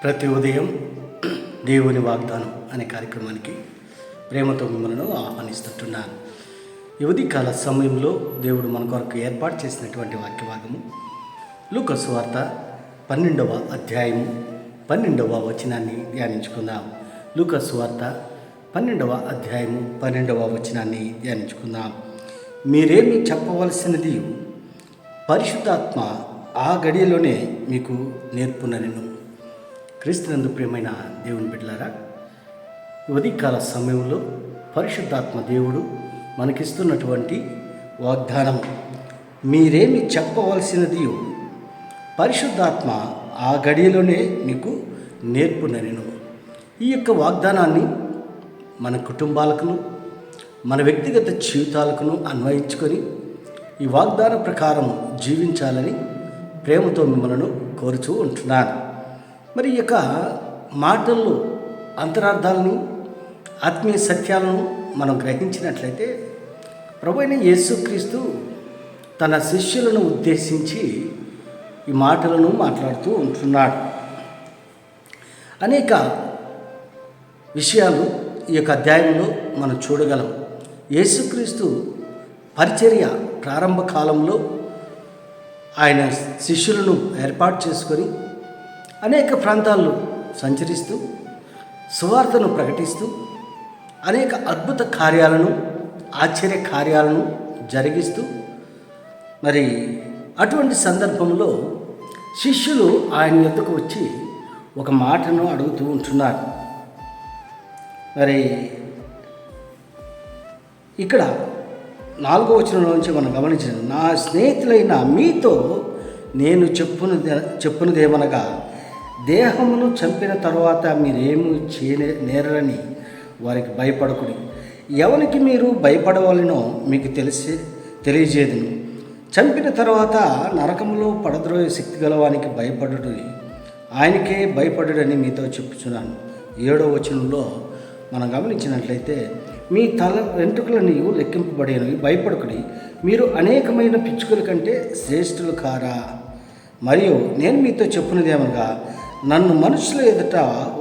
ప్రతి ఉదయం దేవుని వాగ్దానం అనే కార్యక్రమానికి ప్రేమతో మిమ్మల్ని ఆహ్వానిస్తుంటున్నాను. ఈ ఉదయకాల సమయంలో దేవుడు మన కొరకు ఏర్పాటు చేసినటువంటి వాక్యభాగము లూకా సువార్త 12వ అధ్యాయము 12వ వచనాన్ని ధ్యానించుకుందాం. లూకా సువార్త 12వ అధ్యాయము 12వ వచనాన్ని ధ్యానించుకుందాం. మీరేమి చెప్పవలసినది పరిశుద్ధాత్మ ఆ గడియలోనే మీకు నేర్పుననెను. క్రీస్తునందు ప్రియమైన దేవుని బిడ్డలారా, ఉదయకాల సమయంలో పరిశుద్ధాత్మ దేవుడు మనకిస్తున్నటువంటి వాగ్దానం, మీరేమి చెప్పవలసినది పరిశుద్ధాత్మ ఆ గడియలోనే మీకు నేర్పుననెను. ఈ యొక్క వాగ్దానాన్ని మన కుటుంబాలకును మన వ్యక్తిగత జీవితాలకును అన్వయించుకొని ఈ వాగ్దాన ప్రకారం జీవించాలని ప్రేమతో మిమ్మల్ని కోరుతూ ఉంటున్నాను. మరి ఈ యొక్క మాటల్లో అంతరార్థాలను ఆత్మీయ సత్యాలను మనం గ్రహించినట్లయితే ప్రభువైన యేసుక్రీస్తు తన శిష్యులను ఉద్దేశించి ఈ మాటలను మాట్లాడుతూ ఉంటున్నాడు. అనేక విషయాలు ఈ యొక్క అధ్యాయంలో మనం చూడగలం. యేసుక్రీస్తు పరిచర్య ప్రారంభ కాలంలో ఆయన శిష్యులను ఏర్పాటు చేసుకొని అనేక ప్రాంతాల్లో సంచరిస్తూ సువార్తను ప్రకటిస్తూ అనేక అద్భుత కార్యాలను ఆశ్చర్య కార్యాలను జరిగిస్తూ మరి అటువంటి సందర్భంలో శిష్యులు ఆయన యొద్దకు వచ్చి ఒక మాటను అడుగుతూ ఉంటున్నారు. మరి ఇక్కడ 4వ వచనంలో నుంచి మనం గమనించిన, నా స్నేహితులైన మీతో నేను చెప్పునదేమనగా, దేహమును చంపిన తరువాత మీరేమి నేరని వారికి భయపడకుడి. ఎవరికి మీరు భయపడవాలనో మీకు తెలియజేదును. చంపిన తర్వాత నరకంలో పడద్రోయే శక్తి గలవానికి భయపడుడు, ఆయనకే భయపడుడని మీతో చెప్పుచున్నాను. 7వ వచనంలో మనం గమనించినట్లయితే, మీ తల వెంట్రుకలని లెక్కింపబడేవి, భయపడకుడి, మీరు అనేకమైన పిచ్చుకల కంటే శ్రేష్ఠులు కారా. మరియు నేను మీతో చెప్పున్నదేమనగా, నన్ను మనుషుల ఎదుట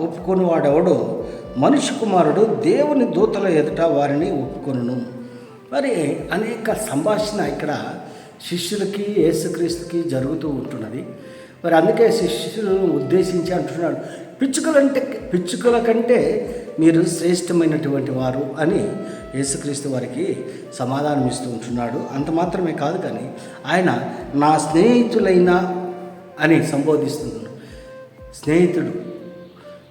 ఒప్పుకొని వాడెవడో మనుష్య కుమారుడు దేవుని దూతల ఎదుట వారిని ఒప్పుకొనును. మరి అనేక సంభాషణ ఇక్కడ శిష్యులకి యేసుక్రీస్తుకి జరుగుతూ ఉంటున్నది. మరి అందుకే శిష్యులను ఉద్దేశించి అంటున్నాడు, పిచ్చుకల కంటే మీరు శ్రేష్టమైనటువంటి వారు అని యేసుక్రీస్తు వారికి సమాధానం ఇస్తూ ఉంటున్నాడు. అంత మాత్రమే కాదు, కానీ ఆయన నా స్నేహితులైన అని సంబోధిస్తున్నాడు. స్నేహితుడు,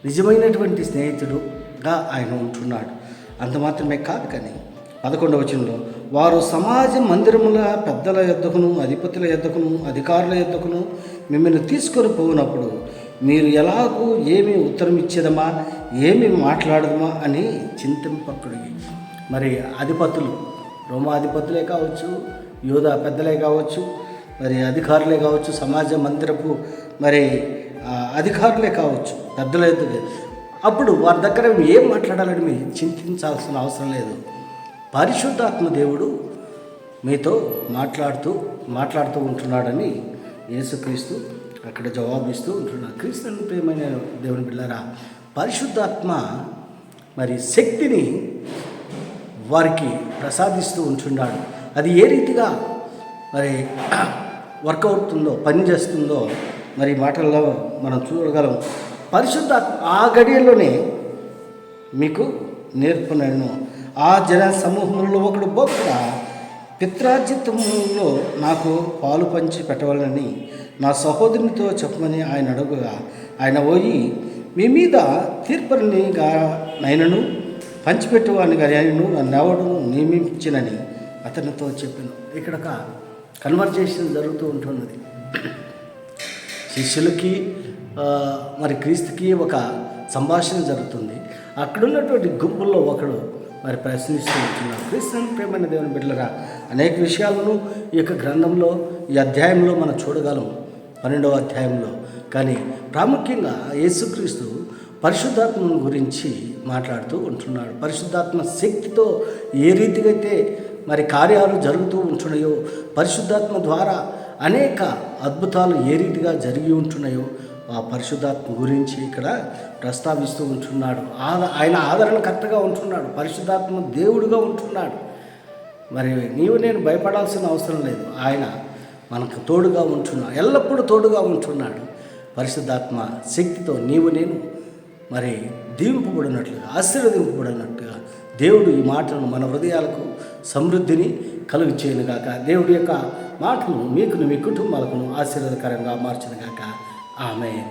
నిజమైనటువంటి స్నేహితుడుగా ఆయన ఉంటున్నాడు. అంత మాత్రమే కాదు, కానీ 11వ వచనంలో, వారు సమాజ మందిరముల పెద్దల యొద్దకును అధిపతుల యొద్దకును అధికారుల యొద్దకును మిమ్మల్ని తీసుకొని పోయినప్పుడు మీరు ఎలాగూ ఏమి ఉత్తరం ఇచ్చేదమా, ఏమి మాట్లాడదమా అని చింతింపకుడి. మరి అధిపతులు, రోమాధిపతులే కావచ్చు, యూదా పెద్దలే కావచ్చు, మరి అధికారులే కావచ్చు, సమాజ మందిరపు మరి అధికారులే కావచ్చు, పెద్దలే, అప్పుడు వారి దగ్గర ఏం మాట్లాడాలని మీరు చింతించాల్సిన అవసరం లేదు. పరిశుద్ధాత్మ దేవుడు మీతో మాట్లాడుతూ ఉంటున్నాడని యేసుక్రీస్తు అక్కడ జవాబిస్తూ ఉంటున్నాడు. క్రీస్తుని ప్రియమైన దేవుని బిడ్డలారా, పరిశుద్ధాత్మ మరి శక్తిని వారికి ప్రసాదిస్తూ ఉంటున్నాడు. అది ఏ రీతిగా మరి వర్కవుతుందో, పనిచేస్తుందో మరి మాటల్లో మనం చూడగలం. పరిశుద్ధాత్మ ఆ గడియల్లోనే మీకు నేర్పునను. ఆ జన సమూహంలో ఒకడు బొక్క పిత్రార్జితంలో నాకు పాలు పంచి పెట్టవాలని నా సహోదరునితో చెప్పమని ఆయన అడుగుగా, ఆయన పోయి మీ మీద తీర్పునిగా నైనను పంచిపెట్టువానిగా నేను నన్నెవడు నియమించినని అతనితో చెప్పాను. ఇక్కడ ఒక కన్వర్జేషన్ జరుగుతూ ఉంటున్నది. శిష్యులకి మరి క్రీస్తుకి ఒక సంభాషణ జరుగుతుంది. అక్కడున్నటువంటి గుంపుల్లో ఒకడు మరి ప్రశ్నిస్తూ ఉంటున్నారు. క్రీస్తుని ప్రేమైన దేవుని బిడ్డలారా, అనేక విషయాలను ఈ యొక్క గ్రంథంలో, ఈ అధ్యాయంలో మనం చూడగలం, 12వ అధ్యాయంలో. కానీ ప్రాముఖ్యంగా యేసుక్రీస్తు పరిశుద్ధాత్మ గురించి మాట్లాడుతూ ఉంటున్నాడు. పరిశుద్ధాత్మ శక్తితో ఏ రీతిగా అయితే మరి కార్యాలు జరుగుతూ ఉంటున్నాయో, పరిశుద్ధాత్మ ద్వారా అనేక అద్భుతాలు ఏ రీతిగా జరిగి ఉంటున్నాయో ఆ పరిశుద్ధాత్మ గురించి ఇక్కడ ప్రస్తావిస్తూ ఉంటున్నాడు. ఆయన ఆదరణకర్తగా ఉంటున్నాడు, పరిశుద్ధాత్మ దేవుడుగా ఉంటున్నాడు. మరి నీవు నేను భయపడాల్సిన అవసరం లేదు. ఆయన మనకు తోడుగా ఉంటున్నాడు, ఎల్లప్పుడూ తోడుగా ఉంటున్నాడు. పరిశుద్ధాత్మ శక్తితో నీవు నేను మరి దీవింపబడినట్లుగా, ఆశీర్వదింపబడినట్టుగా దేవుడు ఈ మాటలను మన హృదయాలకు సమృద్ధిని కలుగు చేయనుగాక. దేవుడి యొక్క మాటలు మీకును మీ కుటుంబాలకు ఆశీర్వాదకరంగా మార్చునుగాక. ఆమేన్.